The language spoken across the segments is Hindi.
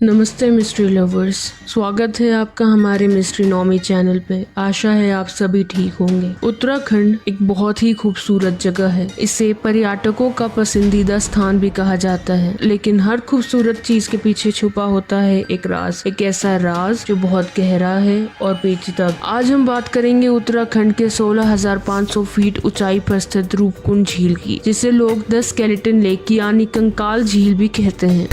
नमस्ते मिस्ट्री लवर्स, स्वागत है आपका हमारे मिस्ट्री नॉमी चैनल पे। आशा है आप सभी ठीक होंगे। उत्तराखंड एक बहुत ही खूबसूरत जगह है। इसे पर्यटकों का पसंदीदा स्थान भी कहा जाता है, लेकिन हर खूबसूरत चीज के पीछे छुपा होता है एक राज, एक ऐसा राज जो बहुत गहरा है और पेचीदा। आज हम बात करेंगे उत्तराखंड के 16,500 फीट ऊंचाई पर स्थित रूपकुंड झील की, जिसे लोग द स्केलेटन लेक यानी कंकाल झील भी कहते हैं।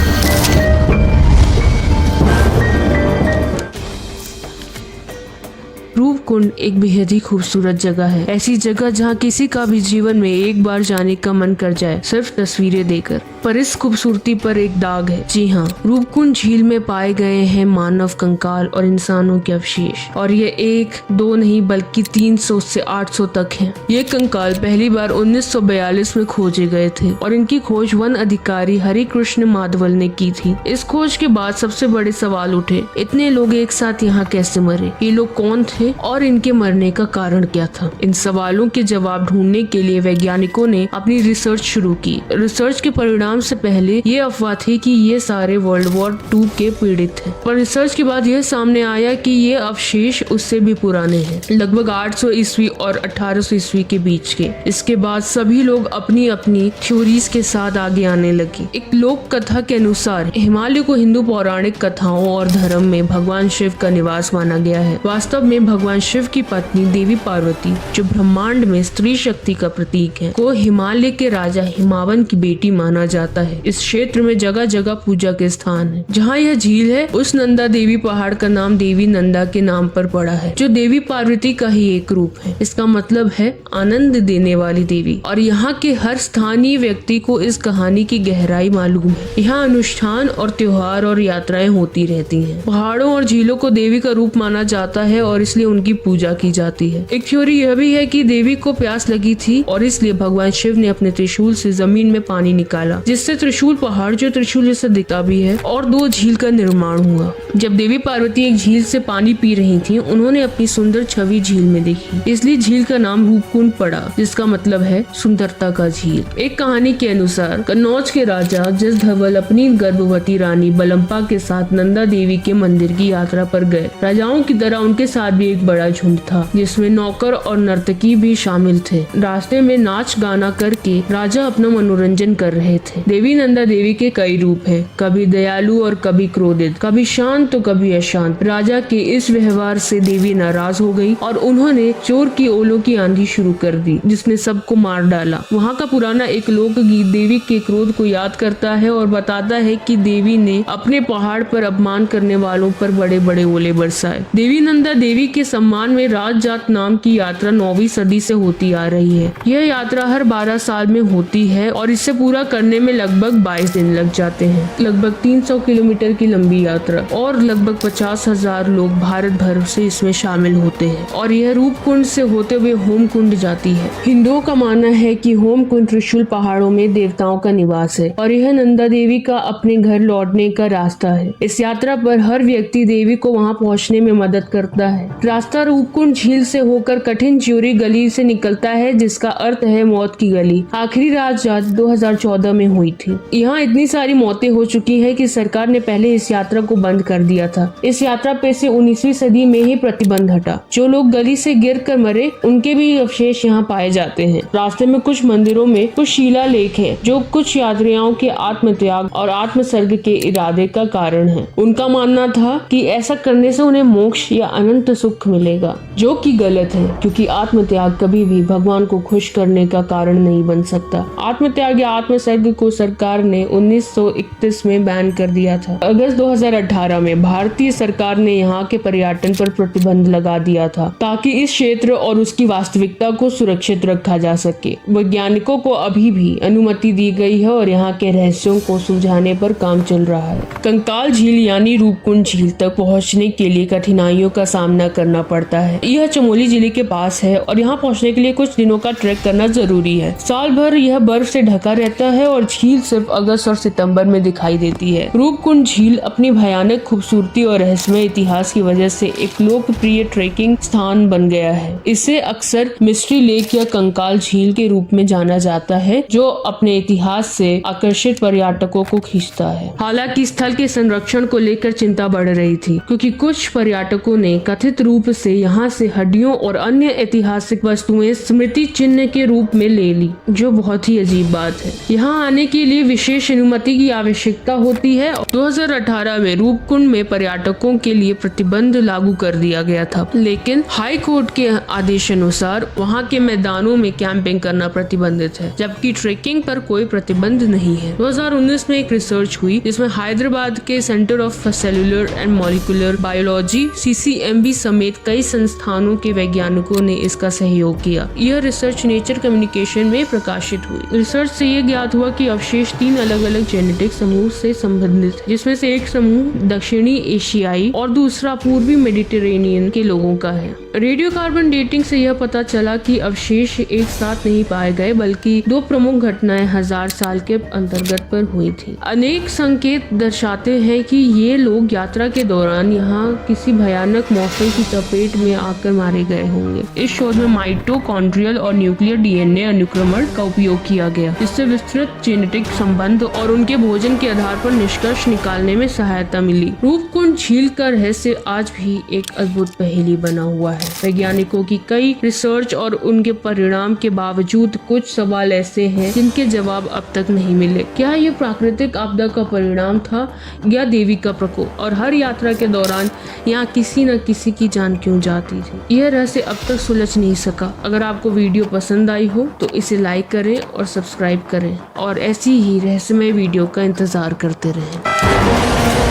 रूपकुंड एक बेहद ही खूबसूरत जगह है, ऐसी जगह जहाँ किसी का भी जीवन में एक बार जाने का मन कर जाए सिर्फ तस्वीरें देखकर। पर इस खूबसूरती पर एक दाग है। जी हाँ, रूपकुंड झील में पाए गए हैं मानव कंकाल और इंसानों के अवशेष, और ये 1-2 नहीं बल्कि 300 से 800 तक हैं। ये कंकाल पहली बार 1942 में खोजे गए थे और इनकी खोज वन अधिकारी हरि कृष्ण माधवल ने की थी। इस खोज के बाद सबसे बड़े सवाल उठे, इतने लोग एक साथ यहाँ कैसे मरे, ये लोग कौन थे और इनके मरने का कारण क्या था। इन सवालों के जवाब ढूंढने के लिए वैज्ञानिकों ने अपनी रिसर्च शुरू की। रिसर्च के परिणाम से पहले ये अफवाह थी कि ये सारे वर्ल्ड वॉर 2 के पीड़ित थे, पर रिसर्च के बाद यह सामने आया कि ये अवशेष उससे भी पुराने हैं, लगभग 800 ईस्वी और 1800 ईस्वी के बीच के। इसके बाद सभी लोग अपनी अपनी थ्योरीज के साथ आगे आने लगी। एक लोक कथा के अनुसार हिमालय को हिंदू पौराणिक कथाओं और धर्म में भगवान शिव का निवास माना गया है। वास्तव में भगवान शिव की पत्नी देवी पार्वती, जो ब्रह्मांड में स्त्री शक्ति का प्रतीक है, को हिमालय के राजा हिमावन की बेटी माना जाता है। इस क्षेत्र में जगह जगह पूजा के स्थान है। जहाँ यह झील है, उस नंदा देवी पहाड़ का नाम देवी नंदा के नाम पर पड़ा है, जो देवी पार्वती का ही एक रूप है। इसका मतलब है आनंद देने वाली देवी, और यहाँ के हर स्थानीय व्यक्ति को इस कहानी की गहराई मालूम है। यहाँ अनुष्ठान और त्योहार और यात्राएं होती रहती हैं। पहाड़ों और झीलों को देवी का रूप माना जाता है और इसलिए उनकी पूजा की जाती है। एक थ्योरी यह भी है कि देवी को प्यास लगी थी और इसलिए भगवान शिव ने अपने त्रिशूल से जमीन में पानी निकाला, जिससे त्रिशूल पहाड़ जो त्रिशूल जैसा दिखता भी है और 2 झील का निर्माण हुआ। जब देवी पार्वती एक झील से पानी पी रही थी, उन्होंने अपनी सुंदर छवि झील में देखी, इसलिए झील का नाम रूपकुंड पड़ा, जिसका मतलब है सुंदरता का झील। एक कहानी के अनुसार कन्नौज के राजा जस धवल अपनी गर्भवती रानी बलम्पा के साथ नंदा देवी के मंदिर की यात्रा पर गए। राजाओं की तरह उनके साथ भी एक बड़ा झुंड था, जिसमें नौकर और नर्तकी भी शामिल थे। रास्ते में नाच गाना करके राजा अपना मनोरंजन कर रहे थे। देवी नंदा देवी के कई रूप हैं, कभी दयालु और कभी क्रोधित, कभी शांत तो कभी अशांत। राजा के इस व्यवहार से देवी नाराज हो गई और उन्होंने चोर की ओलों की आंधी शुरू कर दी, जिसने सबको मार डाला। वहाँ का पुराना एक लोकगीत देवी के क्रोध को याद करता है और बताता है कि देवी ने अपने पहाड़ पर अपमान करने वालों पर बड़े बड़े ओले बरसाए। देवी नंदा देवी के सम्मान में राजजात नाम की यात्रा 9वीं सदी से होती आ रही है। यह यात्रा हर 12 साल में होती है और इसे पूरा करने में लगभग 22 दिन लग जाते हैं। लगभग 300 किलोमीटर की लंबी यात्रा और लगभग 50,000 लोग भारत भर से इसमें शामिल होते हैं, और यह रूपकुंड से होते हुए होमकुंड जाती है। हिंदुओं का मानना है कि होमकुंड त्रिशूल पहाड़ों में देवताओं का निवास है और यह नंदा देवी का अपने घर लौटने का रास्ता है। इस यात्रा पर हर व्यक्ति देवी को वहां पहुंचने में मदद करता है। रास्ता रूपकुंड झील से होकर कठिन ज्यूरी गली से निकलता है, जिसका अर्थ है मौत की गली। आखिरी राजजात 2014 में हुई थी। यहाँ इतनी सारी मौतें हो चुकी है कि सरकार ने पहले इस यात्रा को बंद कर दिया था। इस यात्रा पे से 19वीं सदी में ही प्रतिबंध हटा। जो लोग गली से गिर कर मरे, उनके भी अवशेष यहाँ पाए जाते हैं। रास्ते में कुछ मंदिरों में कुछ शिलालेख है, जो कुछ यात्रियों के आत्मत्याग और आत्मसर्ग के इरादे का कारण है। उनका मानना था कि ऐसा करने से उन्हें मोक्ष या अनंत सुख मिलेगा, जो कि गलत है, क्योंकि आत्मत्याग कभी भी भगवान को खुश करने का कारण नहीं बन सकता। आत्मत्याग या आत्मसर्ग को सरकार ने 1931 में बैन कर दिया था। अगस्त 2018 में भारतीय सरकार ने यहाँ के पर्यटन पर प्रतिबंध लगा दिया था, ताकि इस क्षेत्र और उसकी वास्तविकता को सुरक्षित रखा जा सके। वैज्ञानिकों को अभी भी अनुमति दी गई है और यहाँ के रहस्यों को सुलझाने पर काम चल रहा है। कंकाल झील यानी रूपकुंड झील तक पहुँचने के लिए कठिनाइयों का सामना करना पड़ता है। यह चमोली जिले के पास है और यहाँ पहुँचने के लिए कुछ दिनों का ट्रैक करना जरूरी है। साल भर यह बर्फ से ढका रहता है और झील सिर्फ अगस्त और सितंबर में दिखाई देती है। रूपकुंड झील अपनी भयानक खूबसूरती और रहस्यमय इतिहास की वजह से एक लोकप्रिय ट्रेकिंग स्थान बन गया है। इसे अक्सर मिस्ट्री लेक या कंकाल झील के रूप में जाना जाता है, जो अपने इतिहास से आकर्षित पर्यटकों को खींचता है। हालांकि स्थल के संरक्षण को लेकर चिंता बढ़ रही थी, क्योंकि कुछ पर्यटकों ने कथित रूप से यहाँ से हड्डियों और अन्य ऐतिहासिक वस्तुएं स्मृति चिन्ह के रूप में ले ली, जो बहुत ही अजीब बात है। यहाँ आने के लिए विशेष अनुमति की आवश्यकता होती है। 2018 में रूपकुंड में पर्यटकों के लिए प्रतिबंध लागू कर दिया गया था, लेकिन हाई कोर्ट के आदेश अनुसार वहाँ के मैदानों में कैंपिंग करना प्रतिबंधित है, जबकि ट्रेकिंग पर कोई प्रतिबंध नहीं है। 2019 में एक रिसर्च हुई जिसमें हैदराबाद के centre of cellular and molecular biology (CCMB) समेत कई संस्थानों के वैज्ञानिकों ने इसका सहयोग किया। यह रिसर्च नेचर कम्युनिकेशन में प्रकाशित हुई। रिसर्च से यह ज्ञात हुआ कि अवशेष 3 अलग अलग जेनेटिक समूह से संबंधित है, जिसमें से एक समूह दक्षिणी एशियाई और दूसरा पूर्वी मेडिटेरेनियन के लोगों का है। रेडियो कार्बन डेटिंग से यह पता चला कि अवशेष एक साथ नहीं पाए गए, बल्कि 2 प्रमुख घटनाएं 1000 साल के अंतर्गत पर हुई थी। अनेक संकेत दर्शाते हैं कि ये लोग यात्रा के दौरान यहाँ किसी भयानक मौसम की चपेट में आकर मारे गए होंगे। इस शोध में माइटोकॉन्ड्रियल और न्यूक्लियर DNA अनुक्रमण का उपयोग किया गया, जिससे विस्तृत जेनेटिक संबंध और उनके भोजन के आधार पर निष्कर्ष निकालने में सहायता मिली। रूपकुंड झील का रहस्य आज भी एक अद्भुत पहेली बना हुआ है। वैज्ञानिकों की कई रिसर्च और उनके परिणाम के बावजूद कुछ सवाल ऐसे हैं जिनके जवाब अब तक नहीं मिले। क्या ये प्राकृतिक आपदा का परिणाम था या देवी का प्रकोप, और हर यात्रा के दौरान यहाँ किसी न किसी की जान क्यों जाती थी? यह रहस्य अब तक सुलझ नहीं सका। अगर आपको वीडियो पसंद आई हो तो इसे लाइक करें और सब्सक्राइब करें, और ऐसी ही रहस्यमय वीडियो का इंतजार करते रहें।